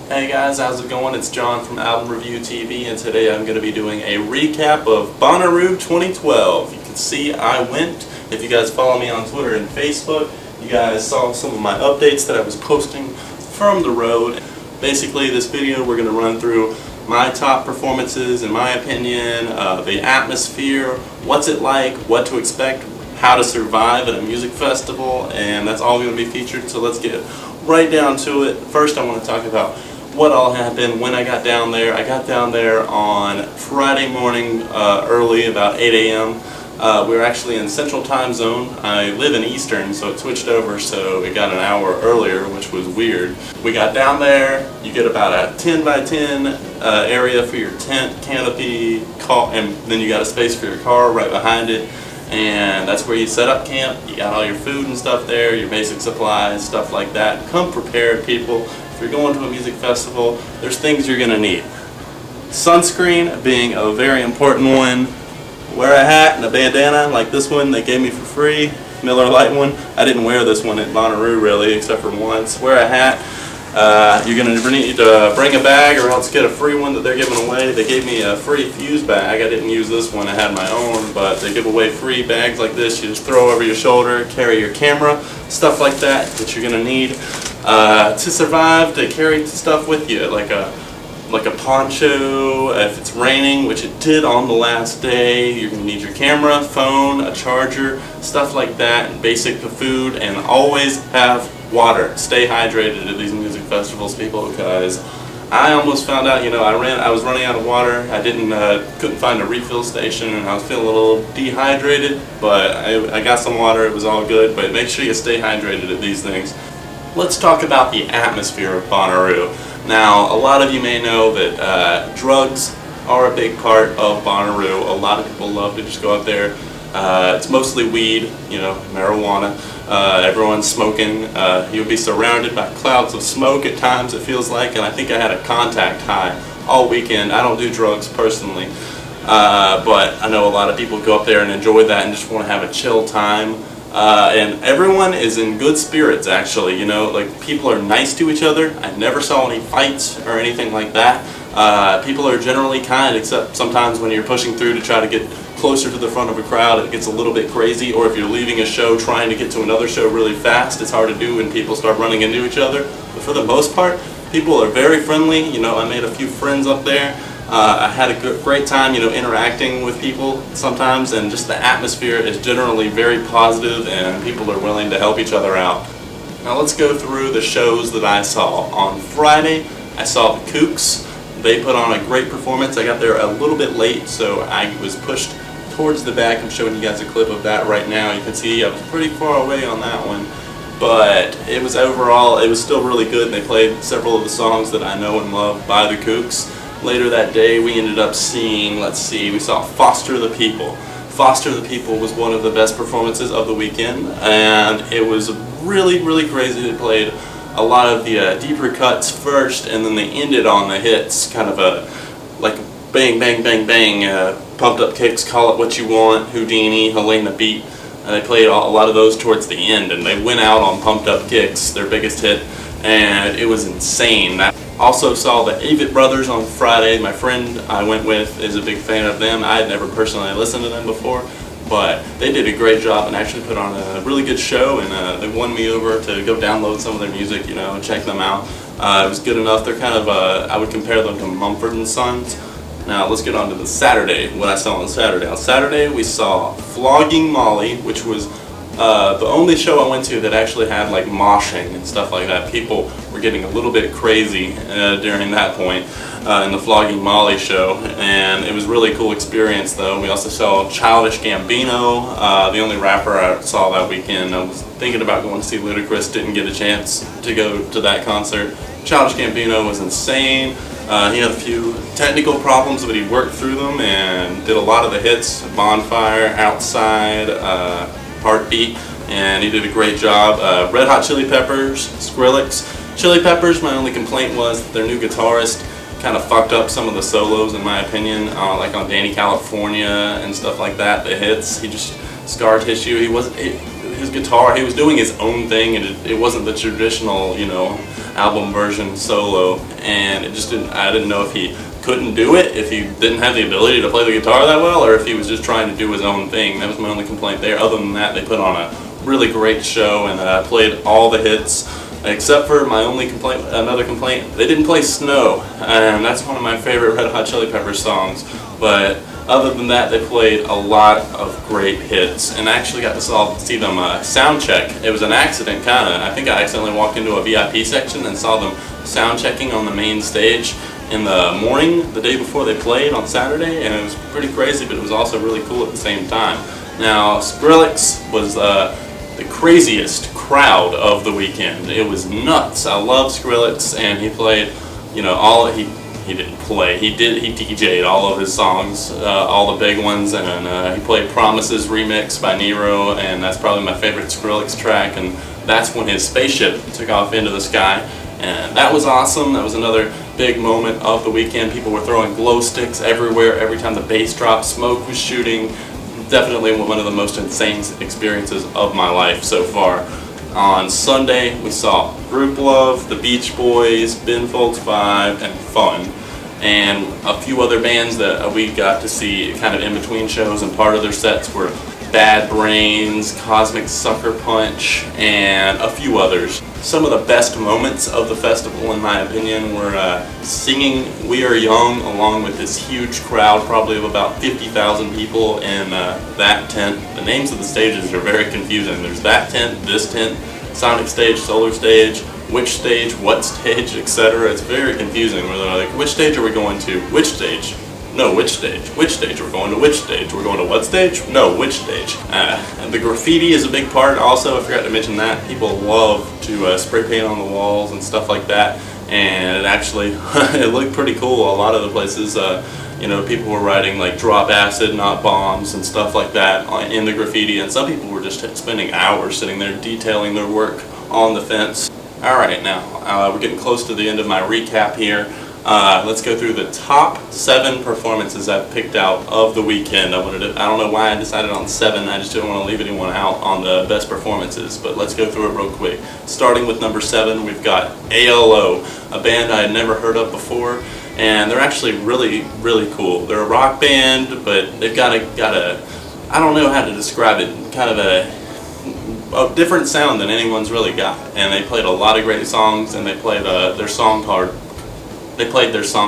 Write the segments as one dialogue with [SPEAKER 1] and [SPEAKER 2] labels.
[SPEAKER 1] Hey guys, how's it going? It's John from Album Review TV, and today I'm going to be doing a recap of Bonnaroo 2012. You can see I went. If you guys follow me on Twitter and Facebook, you guys saw some of my updates that I was posting from the road. Basically, this video we're going to run through my top performances, in my opinion, the atmosphere, what's it like, what to expect, how to survive at a music festival, and that's all going to be featured, so let's get right down to it. First, I want to talk about what all happened when I got down there. I got down there on Friday morning early, about 8 a.m. We were actually in Central Time Zone. I live in Eastern, so it switched over, so it got an hour earlier, which was weird. We got down there. You get about a 10 by 10 area for your tent, canopy, and then you got a space for your car right behind it. And that's where you set up camp. You got all your food and stuff there, your basic supplies, stuff like that. Come prepared, people. If you're going to a music festival, there's things you're going to need. Sunscreen being a very important one. Wear a hat and a bandana like this one they gave me for free, Miller Lite one. I didn't wear this one at Bonnaroo really, except for once. Wear a hat. You're going to need to bring a bag or else get a free one that they're giving away. They gave me a free fuse bag. I didn't use this one, I had my own, but they give away free bags like this. You just throw over your shoulder, carry your camera, stuff like that that you're going to need to survive, to carry stuff with you, like a poncho if it's raining, which it did on the last day. You're going to need your camera, phone, a charger, stuff like that, and basic food, and always have water. Stay hydrated at these music festivals, people, because I almost found out, I was running out of water. I couldn't find a refill station, and I was feeling a little dehydrated, but I got some water. It was all good, but make sure you stay hydrated at these things. Let's talk about the atmosphere of Bonnaroo. Now, a lot of you may know that drugs are a big part of Bonnaroo. A lot of people love to just go up there. It's mostly weed, marijuana. Everyone's smoking. You'll be surrounded by clouds of smoke at times, it feels like, and I think I had a contact high all weekend. I don't do drugs personally, but I know a lot of people go up there and enjoy that and just want to have a chill time. And everyone is in good spirits, actually. Like, people are nice to each other. I never saw any fights or anything like that. People are generally kind, except sometimes when you're pushing through to try to get closer to the front of a crowd, it gets a little bit crazy. Or if you're leaving a show trying to get to another show really fast, it's hard to do when people start running into each other. But for the most part, people are very friendly. I made a few friends up there. I had a great time, interacting with people sometimes, and just the atmosphere is generally very positive, and people are willing to help each other out. Now let's go through the shows that I saw. On Friday, I saw the Kooks. They put on a great performance. I got there a little bit late, so I was pushed towards the back. I'm showing you guys a clip of that right now. You can see I was pretty far away on that one, but it was still really good, and they played several of the songs that I know and love by the Kooks. Later that day, we ended up seeing, we saw Foster the People. Foster the People was one of the best performances of the weekend, and it was really, really crazy. They played a lot of the deeper cuts first, and then they ended on the hits, kind of like bang, bang, bang, bang, pumped up kicks, Call It What You Want, Houdini, Helene the Beat. They played a lot of those towards the end, and they went out on Pumped Up Kicks, their biggest hit, and it was insane. I also saw the Avett Brothers on Friday. My friend I went with is a big fan of them. I had never personally listened to them before, but they did a great job and actually put on a really good show, and they won me over to go download some of their music, and check them out. It was good enough. They're kind of, I would compare them to Mumford & Sons. Now let's get on to the Saturday, what I saw on Saturday. On Saturday we saw Flogging Molly, which was the only show I went to that actually had like moshing and stuff like that. People were getting a little bit crazy during that point in the Flogging Molly show, and it was a really cool experience though. We also saw Childish Gambino, the only rapper I saw that weekend. I was thinking about going to see Ludacris, didn't get a chance to go to that concert. Childish Gambino was insane. He had a few technical problems, but he worked through them and did a lot of the hits, Bonfire, Outside, Heartbeat, and he did a great job. Red Hot Chili Peppers, Skrillex. Chili Peppers, my only complaint was that their new guitarist kind of fucked up some of the solos, in my opinion, like on Danny California and stuff like that, the hits. He just scar tissue. His guitar, he was doing his own thing, and it wasn't the traditional, album version solo, and I didn't know if he couldn't do it, if he didn't have the ability to play the guitar that well, or if he was just trying to do his own thing. That was my only complaint there. Other than that, they put on a really great show and played all the hits, except for my only complaint, another complaint, they didn't play Snow, and that's one of my favorite Red Hot Chili Peppers songs. But other than that, they played a lot of great hits, and I actually got to see them sound check. It was an accident, kind of. I think I accidentally walked into a VIP section and saw them sound checking on the main stage in the morning, the day before they played on Saturday, and it was pretty crazy, but it was also really cool at the same time. Now, Skrillex was the craziest crowd of the weekend. It was nuts. I love Skrillex, and he played, you know, he didn't play. He DJ'd all of his songs, all the big ones, and he played Promises remix by Nero, and that's probably my favorite Skrillex track. And that's when his spaceship took off into the sky, and that was awesome. That was another big moment of the weekend. People were throwing glow sticks everywhere every time the bass dropped. Smoke was shooting. Definitely one of the most insane experiences of my life so far. On Sunday, we saw Group Love, The Beach Boys, Ben Folds 5, and Fun, and a few other bands that we got to see kind of in between shows, and part of their sets were Bad Brains, Cosmic Sucker Punch, and a few others. Some of the best moments of the festival, in my opinion, were singing We Are Young along with this huge crowd, probably of about 50,000 people in that tent. The names of the stages are very confusing. There's that tent, this tent, Sonic Stage, Solar Stage, which stage, what stage, etc. It's very confusing where they're like, which stage are we going to? Which stage? No, which stage? Which stage? We're going to which stage? We're going to what stage? No, which stage? And the graffiti is a big part also. I forgot to mention that. People love to spray paint on the walls and stuff like that. And it actually, it looked pretty cool. A lot of the places, you know, people were writing like drop acid, not bombs and stuff like that in the graffiti. And some people were just spending hours sitting there detailing their work on the fence. Alright, now, we're getting close to the end of my recap here. Let's go through the top 7 performances I've picked out of the weekend. I don't know why I decided on 7, I just didn't want to leave anyone out on the best performances, but let's go through it real quick. Starting with number 7, we've got ALO, a band I had never heard of before, and they're actually really, really cool. They're a rock band, but they've got a I don't know how to describe it, kind of a different sound than anyone's really got. And they played a lot of great songs, and they played their song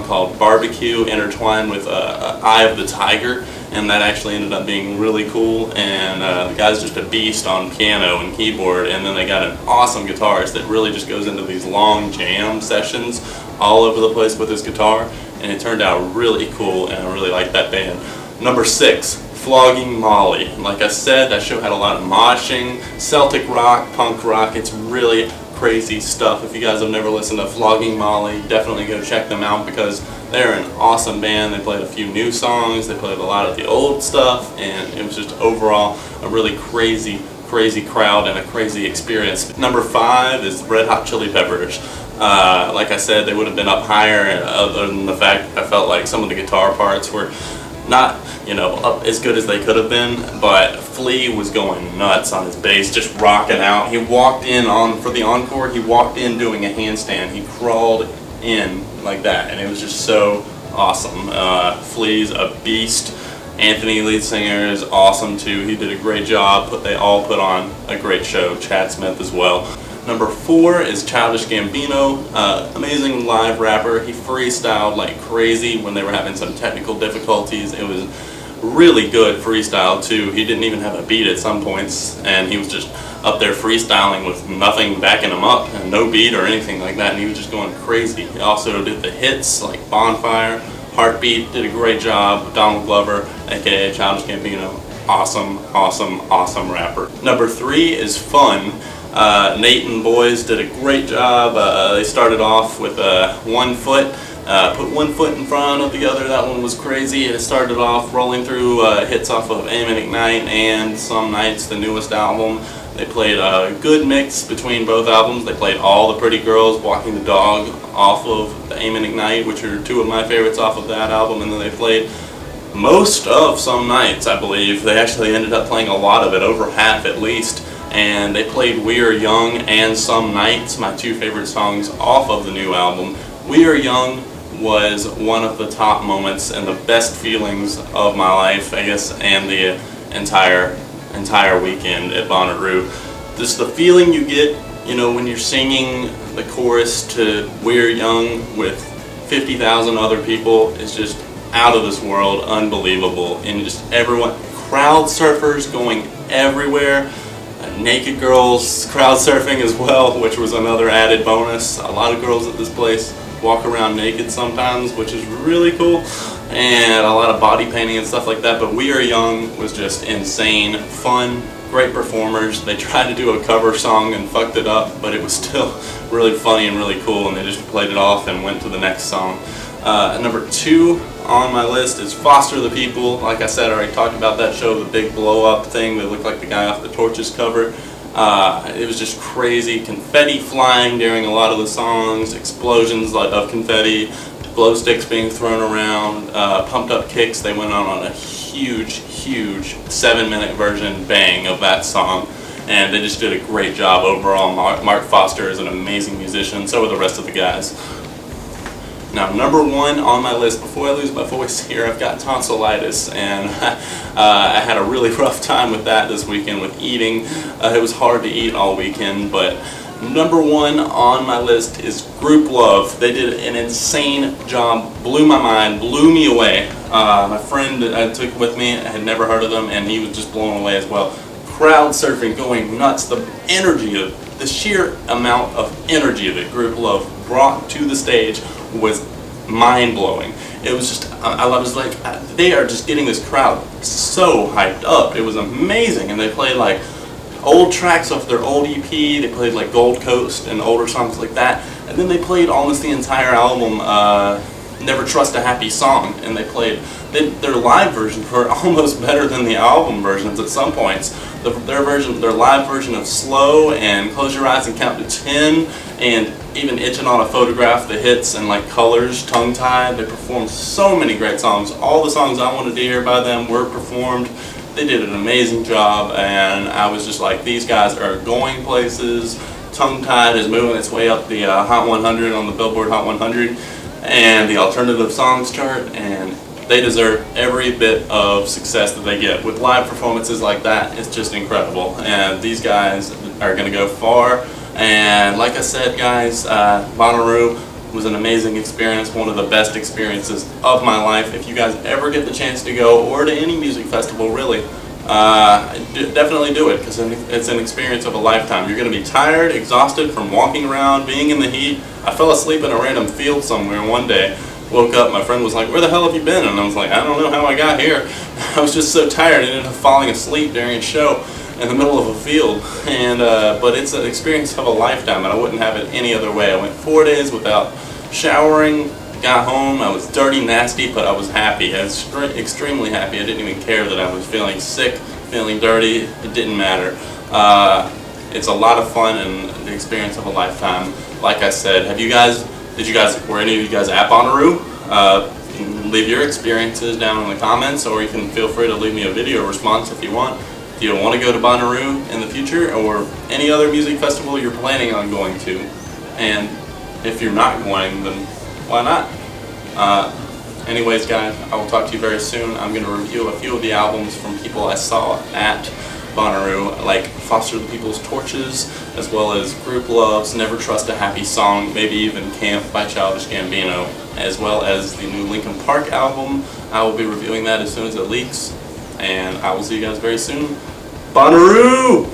[SPEAKER 1] called Barbecue, intertwined with Eye of the Tiger, and that actually ended up being really cool. And the guy's just a beast on piano and keyboard, and then they got an awesome guitarist that really just goes into these long jam sessions all over the place with his guitar, and it turned out really cool, and I really like that band. Number 6, Flogging Molly. Like I said, that show had a lot of moshing, Celtic rock, punk rock. It's really crazy stuff. If you guys have never listened to Flogging Molly, definitely go check them out because they're an awesome band. They played a few new songs, they played a lot of the old stuff, and it was just overall a really crazy crowd and a crazy experience. Number 5 is Red Hot Chili Peppers. Like I said, they would have been up higher other than the fact I felt like some of the guitar parts were not, you know, up as good as they could have been, but Flea was going nuts on his bass, just rocking out. He walked in for the encore, he walked in doing a handstand. He crawled in like that, and it was just so awesome. Flea's a beast. Anthony, lead singer, is awesome too. He did a great job. They all put on a great show. Chad Smith as well. Number 4 is Childish Gambino, amazing live rapper. He freestyled like crazy when they were having some technical difficulties. It was really good freestyle too. He didn't even have a beat at some points, and he was just up there freestyling with nothing backing him up, and no beat or anything like that, and he was just going crazy. He also did the hits like Bonfire, Heartbeat, did a great job. Donald Glover, aka Childish Gambino, awesome rapper. Number 3 is Fun. Nate and boys did a great job. They started off with one foot, put one foot in front of the other. That one was crazy. It started off rolling through hits off of Aim and Ignite and Some Nights, the newest album. They played a good mix between both albums. They played All the Pretty Girls, Walking the Dog off of the Aim and Ignite, which are 2 of my favorites off of that album, and then they played most of Some Nights, I believe. They actually ended up playing a lot of it, over half at least. and they played We Are Young and Some Nights, my two favorite songs off of the new album. We Are Young was one of the top moments and the best feelings of my life, I guess, and the entire weekend at Bonnaroo. Just the feeling you get, you know, when you're singing the chorus to We're Young with 50,000 other people is just out of this world, unbelievable. And just everyone, crowd surfers going everywhere, naked girls crowd surfing as well, which was another added bonus. A lot of girls at this place walk around naked sometimes, which is really cool, and a lot of body painting and stuff like that. But We Are Young was just insane, fun, great performers. They tried to do a cover song and fucked it up, but it was still really funny and really cool, and they just played it off and went to the next song. Number 2 on my list is Foster the People. Like I said, I already talked about that show, the big blow up thing that looked like the guy off the Torches cover. It was just crazy, confetti flying during a lot of the songs, explosions of confetti, glow sticks being thrown around, pumped up kicks. They went on a huge 7-minute version bang of that song, and they just did a great job overall. Mark Foster is an amazing musician, so are the rest of the guys. Now, number 1 on my list, before I lose my voice here, I've got tonsillitis, and I had a really rough time with that this weekend with eating. It was hard to eat all weekend, but number 1 on my list is Group Love. They did an insane job, blew my mind, blew me away. My friend that I took with me, I had never heard of them, and he was just blown away as well. Crowd surfing, going nuts, the energy of the sheer amount of energy that Group Love brought to the stage was mind-blowing. It was just, I was like, they are just getting this crowd so hyped up. It was amazing, and they played like old tracks off their old EP. They played like Gold Coast and older songs like that, and then they played almost the entire album, Never Trust a Happy Song, and they played their live versions were almost better than the album versions at some points. Their live version of Slow and Close Your Eyes and Count to 10, and even Itching on a Photograph, the hits, and like Colors, Tongue Tied. They performed so many great songs. All the songs I wanted to hear by them were performed. They did an amazing job, and I was just like, these guys are going places. Tongue Tied is moving its way up the Hot 100 on the Billboard Hot 100 and the alternative songs chart, and they deserve every bit of success that they get. With live performances like that, it's just incredible, and these guys are going to go far. And like I said, guys, Bonnaroo was an amazing experience, one of the best experiences of my life. If you guys ever get the chance to go, or to any music festival really, definitely do it, because it's an experience of a lifetime. You're going to be tired, exhausted from walking around, being in the heat. I fell asleep in a random field somewhere one day. Woke up, my friend was like, "Where the hell have you been?" And I was like, "I don't know how I got here." I was just so tired, I ended up falling asleep during a show in the middle of a field. And but it's an experience of a lifetime, and I wouldn't have it any other way. I went 4 days without showering, got home, I was dirty, nasty, but I was happy. I was extremely happy. I didn't even care that I was feeling sick, feeling dirty. It didn't matter. It's a lot of fun and the experience of a lifetime. Like I said, were any of you guys at Bonnaroo? You can leave your experiences down in the comments, or you can feel free to leave me a video response if you want. If you want to go to Bonnaroo in the future, or any other music festival you're planning on going to. And if you're not going, then why not? Anyways, guys, I will talk to you very soon. I'm going to review a few of the albums from people I saw at Bonnaroo, like Foster the People's Torches, as well as Group Love's Never Trust a Happy Song, maybe even Camp by Childish Gambino, as well as the new Linkin Park album. I will be reviewing that as soon as it leaks, and I will see you guys very soon. Bonnaroo!